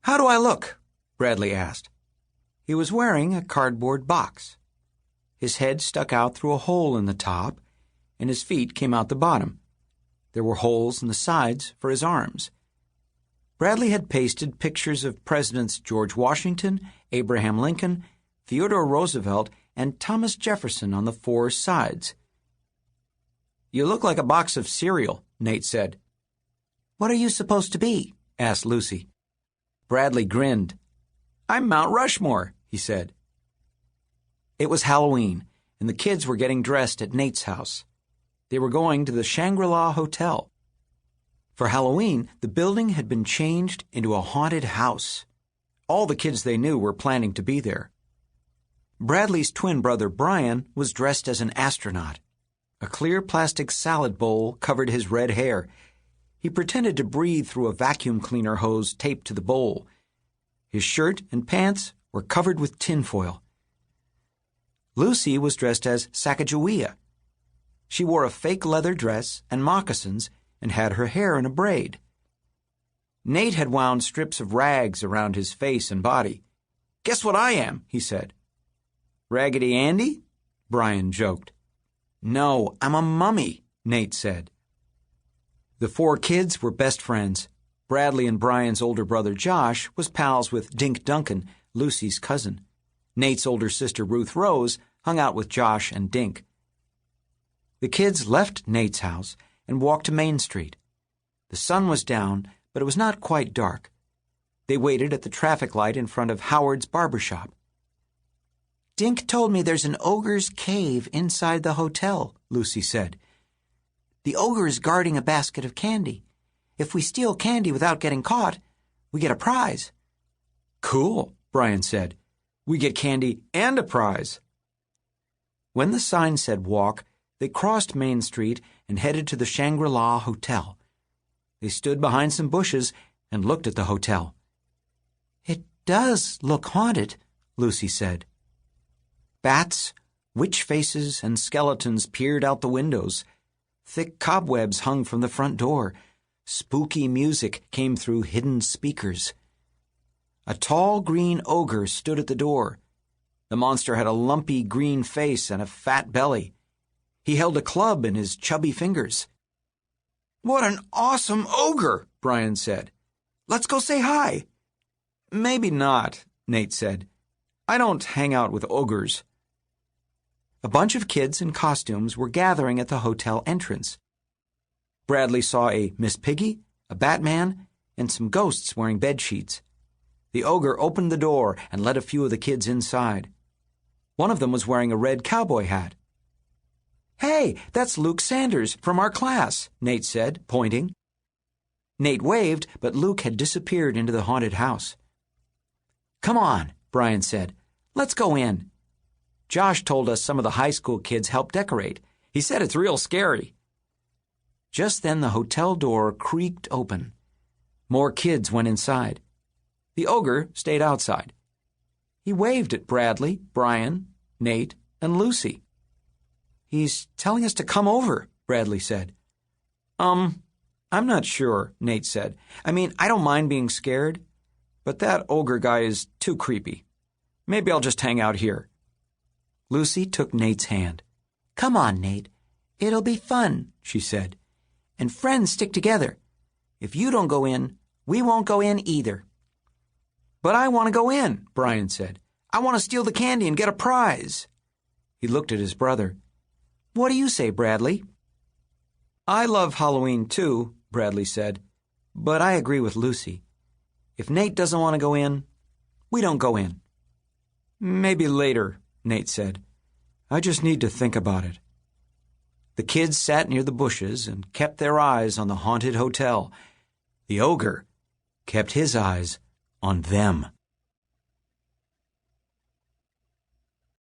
"How do I look?" Bradley asked. He was wearing a cardboard box. His head stuck out through a hole in the top, and his feet came out the bottom. There were holes in the sides for his arms. Bradley had pasted pictures of Presidents George Washington, Abraham Lincoln, Theodore Roosevelt, and Thomas Jefferson on the 4 sides. "You look like a box of cereal," Nate said. "What are you supposed to be?" asked Lucy. Bradley grinned. "I'm Mount Rushmore," he said. It was Halloween, and the kids were getting dressed at Nate's house. They were going to the Shangri-La Hotel. For Halloween, the building had been changed into a haunted house. All the kids they knew were planning to be there. Bradley's twin brother Brian was dressed as an astronaut. A clear plastic salad bowl covered his red hair. He pretended to breathe through a vacuum cleaner hose taped to the bowl. His shirt and pants were covered with tinfoil. Lucy was dressed as Sacagawea. She wore a fake leather dress and moccasins and had her hair in a braid. Nate had wound strips of rags around his face and body. "Guess what I am?" he said. "Raggedy Andy?" Brian joked. "No, I'm a mummy," Nate said. The 4 kids were best friends. Bradley and Brian's older brother Josh was pals with Dink Duncan, Lucy's cousin. Nate's older sister Ruth Rose hung out with Josh and Dink. The kids left Nate's house and walked to Main Street. The sun was down, but it was not quite dark. They waited at the traffic light in front of Howard's barber shop. "Dink told me there's an ogre's cave inside the hotel," Lucy said. "The ogre is guarding a basket of candy. If we steal candy without getting caught, we get a prize." "Cool," Brian said. "We get candy and a prize." When the sign said walk, they crossed Main Street and headed to the Shangri-La Hotel. They stood behind some bushes and looked at the hotel. "It does look haunted," Lucy said. Bats, witch faces, and skeletons peered out the windows. Thick cobwebs hung from the front door. Spooky music came through hidden speakers. A tall green ogre stood at the door. The monster had a lumpy green face and a fat belly. He held a club in his chubby fingers. "What an awesome ogre!" Brian said. "Let's go say hi." "Maybe not," Nate said. "I don't hang out with ogres." A bunch of kids in costumes were gathering at the hotel entrance. Bradley saw a Miss Piggy, a Batman, and some ghosts wearing bedsheets. The ogre opened the door and let a few of the kids inside. One of them was wearing a red cowboy hat. "Hey, that's Luke Sanders from our class," Nate said, pointing. Nate waved, but Luke had disappeared into the haunted house. "Come on," Brian said. "Let's go in." Josh told us some of the high school kids helped decorate. He said it's real scary. Just then the hotel door creaked open. More kids went inside. The ogre stayed outside. He waved at Bradley, Brian, Nate, and Lucy. "He's telling us to come over," Bradley said. I'm not sure," Nate said. "I mean, I don't mind being scared, but that ogre guy is too creepy. Maybe I'll just hang out here." Lucy took Nate's hand. "Come on, Nate. It'll be fun," she said. "And friends stick together. If you don't go in, we won't go in either." "But I want to go in," Brian said. "I want to steal the candy and get a prize." He looked at his brother. "What do you say, Bradley?" "I love Halloween too," Bradley said, "but I agree with Lucy. If Nate doesn't want to go in, we don't go in." "Maybe later," Nate said. "I just need to think about it." The kids sat near the bushes and kept their eyes on the haunted hotel. The ogre kept his eyes on them.